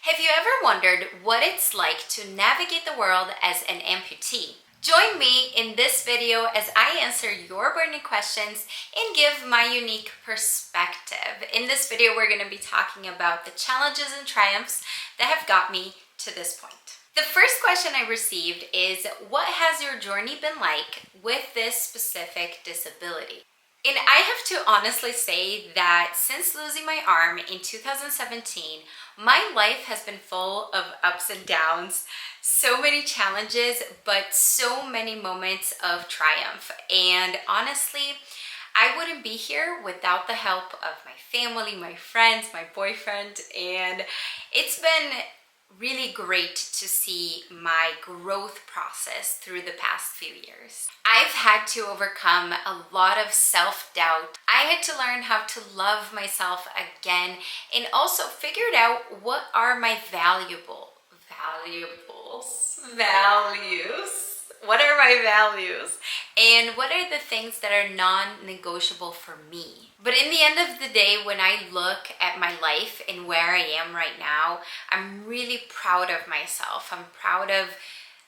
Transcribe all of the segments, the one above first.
Have you ever wondered what it's like to navigate the world as an amputee? Join me in this video as I answer your burning questions and give my unique perspective. In this video, we're going to be talking about the challenges and triumphs that have got me to this point. The first question I received is, what has your journey been like with this specific disability? And I have to honestly say that since losing my arm in 2017, my life has been full of ups and downs, so many challenges, but so many moments of triumph. And honestly, I wouldn't be here without the help of my family, my friends, my boyfriend, and it's been really great to see my growth process through the past few years. I've had to overcome a lot of self-doubt. I had to learn how to love myself again and also figured out what are my values. What are my values? And what are the things that are non-negotiable for me? But in the end of the day, when I look at my life and where I am right now, I'm really proud of myself. I'm proud of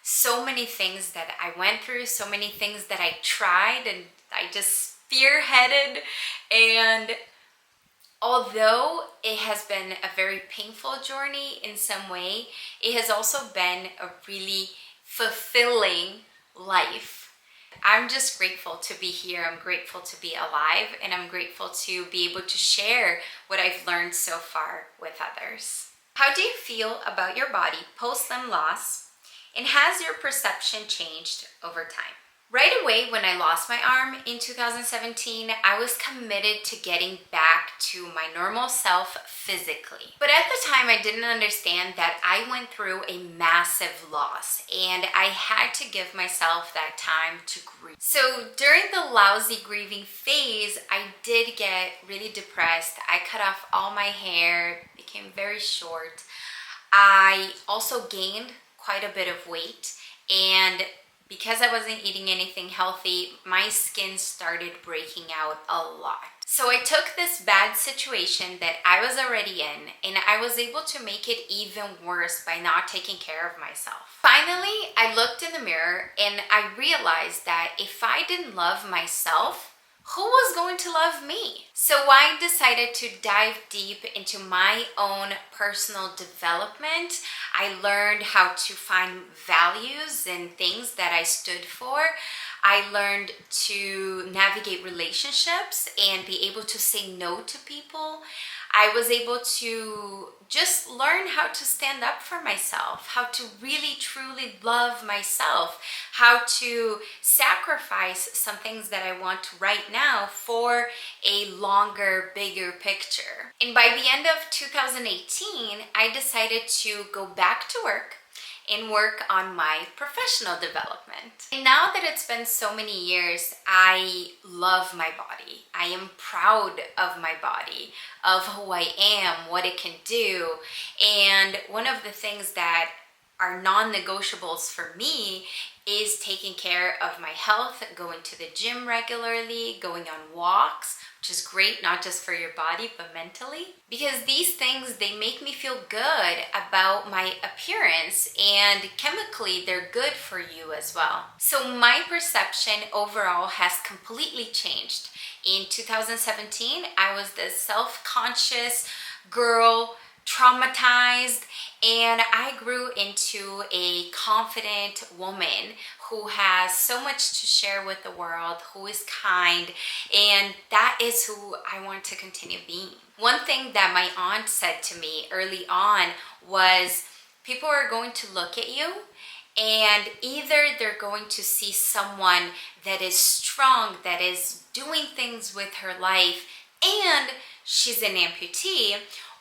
so many things that I went through, so many things that I tried and I just spearheaded. And although it has been a very painful journey in some way, it has also been a really fulfilling life. I'm just grateful to be here. I'm grateful to be alive, and I'm grateful to be able to share what I've learned so far with others. How do you feel about your body post-limb loss, and has your perception changed over time? Right away when I lost my arm in 2017, I was committed to getting back to my normal self physically. But at the time, I didn't understand that I went through a massive loss and I had to give myself that time to grieve. So during the lousy grieving phase, I did get really depressed. I cut off all my hair, became very short. I also gained quite a bit of weight, and because I wasn't eating anything healthy, my skin started breaking out a lot. So I took this bad situation that I was already in, and I was able to make it even worse by not taking care of myself. Finally, I looked in the mirror and I realized that if I didn't love myself, who was going to love me? So I decided to dive deep into my own personal development. I learned how to find values and things that I stood for. I learned to navigate relationships and be able to say no to people. I was able to just learn how to stand up for myself, how to really truly love myself, how to sacrifice some things that I want right now for a longer, bigger picture. And by the end of 2018, I decided to go back to work and work on my professional development. And now that it's been so many years, I love my body. I am proud of my body, of who I am, what it can do. And one of the things that are non-negotiables for me is taking care of my health, going to the gym regularly, going on walks, which is great, not just for your body, but mentally. Because these things, they make me feel good about my appearance, and chemically, they're good for you as well. So my perception overall has completely changed. In 2017, I was this self-conscious girl, traumatized, and I grew into a confident woman who has so much to share with the world, who is kind, and that is who I want to continue being. One thing that my aunt said to me early on was, people are going to look at you and either they're going to see someone that is strong, that is doing things with her life, and she's an amputee,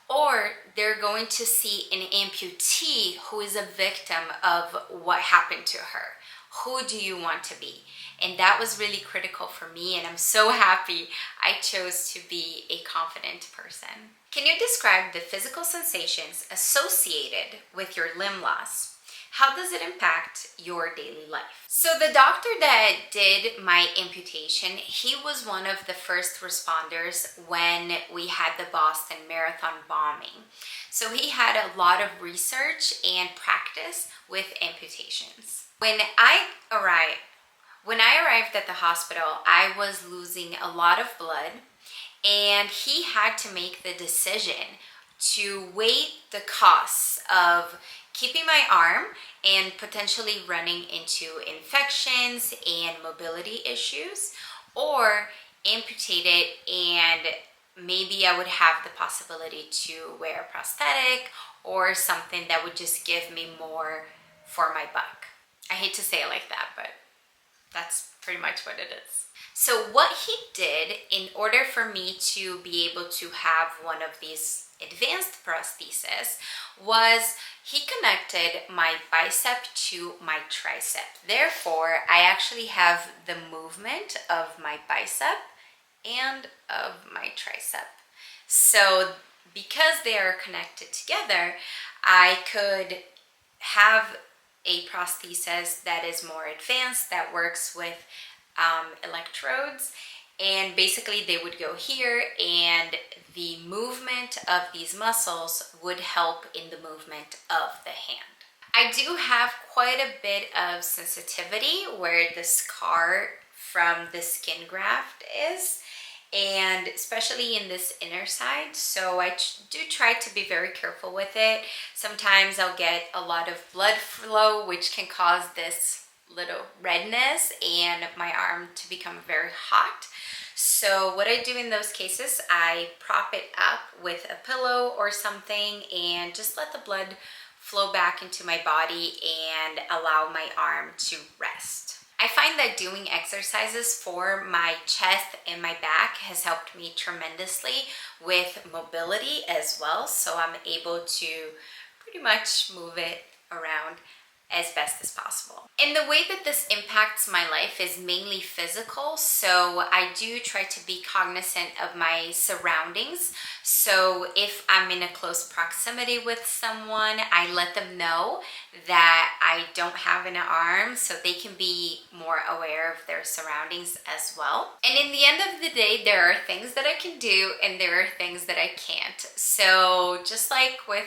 or they're going to see an amputee who is a victim of what happened to her. Who do you want to be? And that was really critical for me, and I'm so happy I chose to be a confident person. Can you describe the physical sensations associated with your limb loss? How does it impact your daily life? So the doctor that did my amputation, he was one of the first responders when we had the Boston Marathon bombing. So he had a lot of research and practice with amputations. When I arrived at the hospital, I was losing a lot of blood, and he had to make the decision to weigh the costs of keeping my arm and potentially running into infections and mobility issues, or amputate it and maybe I would have the possibility to wear a prosthetic or something that would just give me more for my buck. I hate to say it like that, but that's pretty much what it is. So what he did in order for me to be able to have one of these advanced prosthesis was he connected my bicep to my tricep. Therefore, I actually have the movement of my bicep and of my tricep. So because they are connected together, I could have a prosthesis that is more advanced, that works with electrodes, and basically they would go here and the movement of these muscles would help in the movement of the hand. I do have quite a bit of sensitivity where the scar from the skin graft is, and especially in this inner side, so I do try to be very careful with it. Sometimes I'll get a lot of blood flow, which can cause this little redness and my arm to become very hot. So what I do in those cases, I prop it up with a pillow or something and just let the blood flow back into my body and allow my arm to rest. I find that doing exercises for my chest and my back has helped me tremendously with mobility as well. So I'm able to pretty much move it around as best as possible. And the way that this impacts my life is mainly physical, so I do try to be cognizant of my surroundings. So if I'm in a close proximity with someone, I let them know that I don't have an arm so they can be more aware of their surroundings as well. And in the end of the day, there are things that I can do and there are things that I can't. So just like with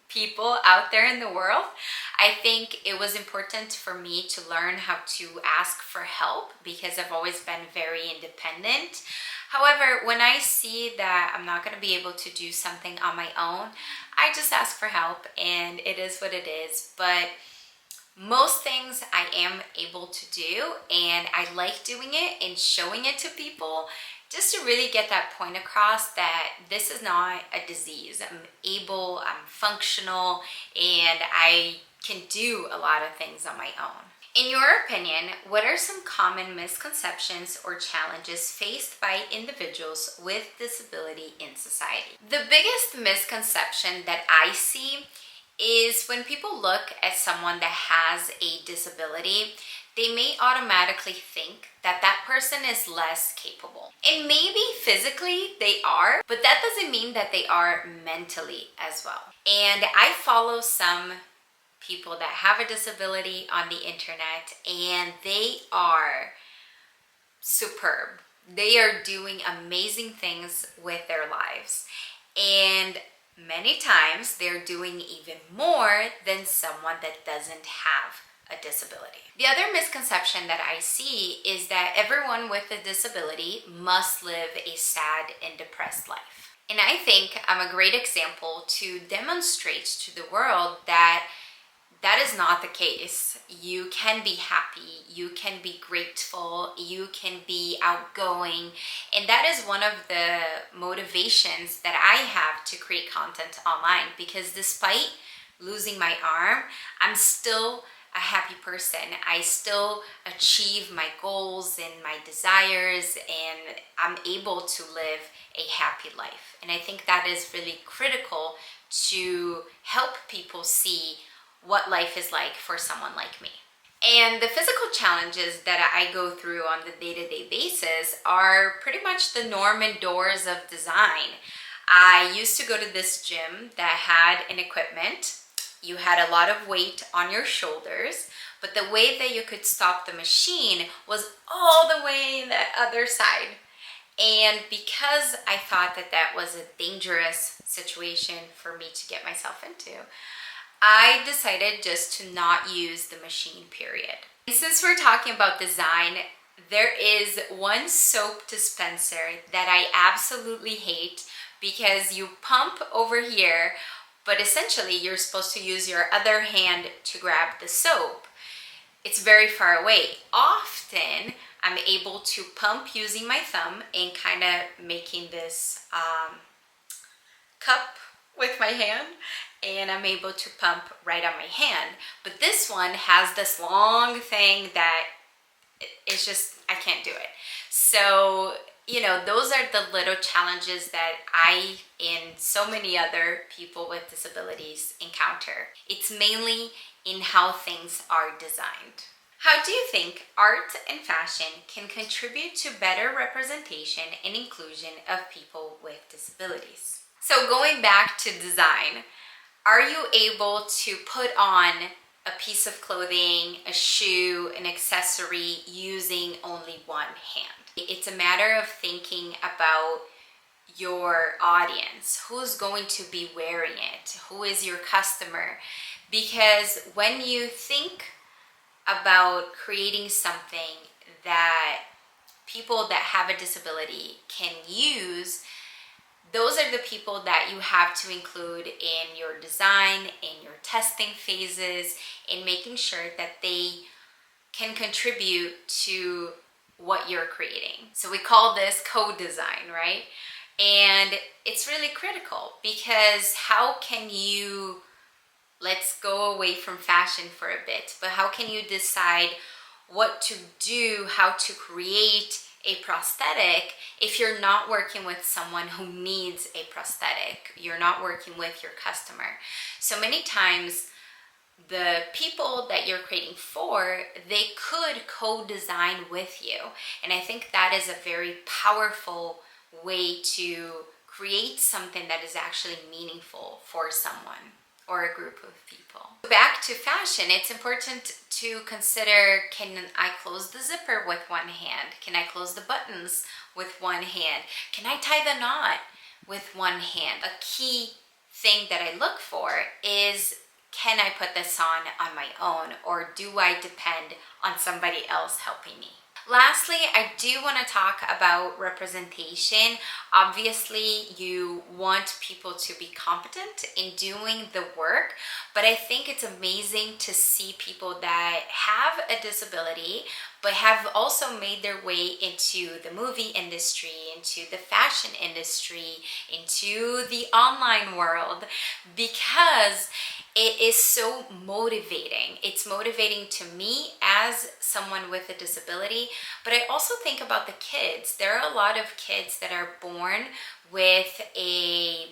people out there in the world, I think it was important for me to learn how to ask for help because I've always been very independent. However, when I see that I'm not going to be able to do something on my own, I just ask for help and it is what it is. But most things I am able to do, and I like doing it and showing it to people just to really get that point across that this is not a disease. I'm able, I'm functional, and I can do a lot of things on my own. In your opinion, what are some common misconceptions or challenges faced by individuals with disability in society? The biggest misconception that I see is when people look at someone that has a disability, they may automatically think that that person is less capable. And maybe physically they are, but that doesn't mean that they are mentally as well. And I follow some people that have a disability on the internet, and they are superb. They are doing amazing things with their lives. And many times they're doing even more than someone that doesn't have a disability. The other misconception that I see is that everyone with a disability must live a sad and depressed life. And I think I'm a great example to demonstrate to the world that that is not the case. You can be happy, you can be grateful, you can be outgoing, and that is one of the motivations that I have to create content online, because despite losing my arm, I'm still a happy person. I still achieve my goals and my desires, and I'm able to live a happy life. And I think that is really critical to help people see what life is like for someone like me. And the physical challenges that I go through on the day-to-day basis are pretty much the norm indoors of design. I used to go to this gym that had an equipment. you had a lot of weight on your shoulders, but the way that you could stop the machine was all the way in the other side. And because I thought that that was a dangerous situation for me to get myself into, I decided just to not use the machine, period. And since we're talking about design, there is one soap dispenser that I absolutely hate because you pump over here, but essentially you're supposed to use your other hand to grab the soap. It's very far away. Often I'm able to pump using my thumb and kind of making this cup with my hand, and I'm able to pump right on my hand. But this one has this long thing that it's just, I can't do it. So, you know, those are the little challenges that I and so many other people with disabilities encounter. It's mainly in how things are designed. How do you think art and fashion can contribute to better representation and inclusion of people with disabilities? So going back to design, are you able to put on a piece of clothing, a shoe, an accessory using only one hand? It's a matter of thinking about your audience. Who's going to be wearing it? Who is your customer? Because when you think about creating something that people that have a disability can use, those are the people that you have to include in your design, in your testing phases, in making sure that they can contribute to what you're creating. So we call this co-design, right? And it's really critical because how can you, let's go away from fashion for a bit, but how can you decide what to do, how to create a prosthetic if you're not working with someone who needs a prosthetic? You're not working with your customer. So many times the people that you're creating for, they could co-design with you. And I think that is a very powerful way to create something that is actually meaningful for someone or a group of people. Back to fashion, it's important to consider, can I close the zipper with one hand? Can I close the buttons with one hand? Can I tie the knot with one hand? A key thing that I look for is, can I put this on my own, or do I depend on somebody else helping me? Lastly, I do want to talk about representation. Obviously, you want people to be competent in doing the work, but I think it's amazing to see people that have a disability but have also made their way into the movie industry, into the fashion industry, into the online world, because it is so motivating. It's motivating to me as someone with a disability, but I also think about the kids. There are a lot of kids that are born with a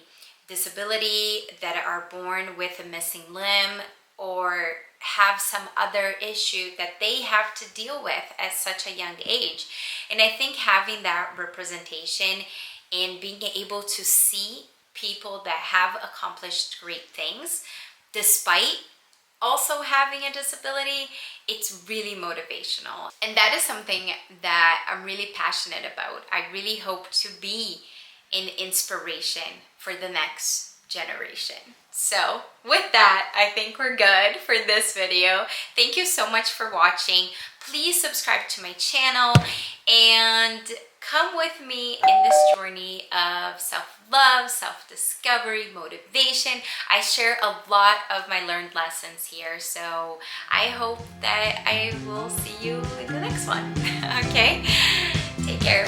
disability, that are born with a missing limb, or have some other issue that they have to deal with at such a young age. And I think having that representation and being able to see people that have accomplished great things despite also having a disability, it's really motivational. And that is something that I'm really passionate about. I really hope to be an inspiration for the next generation. So with that, I think we're good for this video. Thank you so much for watching. Please subscribe to my channel and come with me in this journey of self-love, self-discovery, motivation. I share a lot of my learned lessons here, so I hope that I will see you in the next one. Okay? Take care.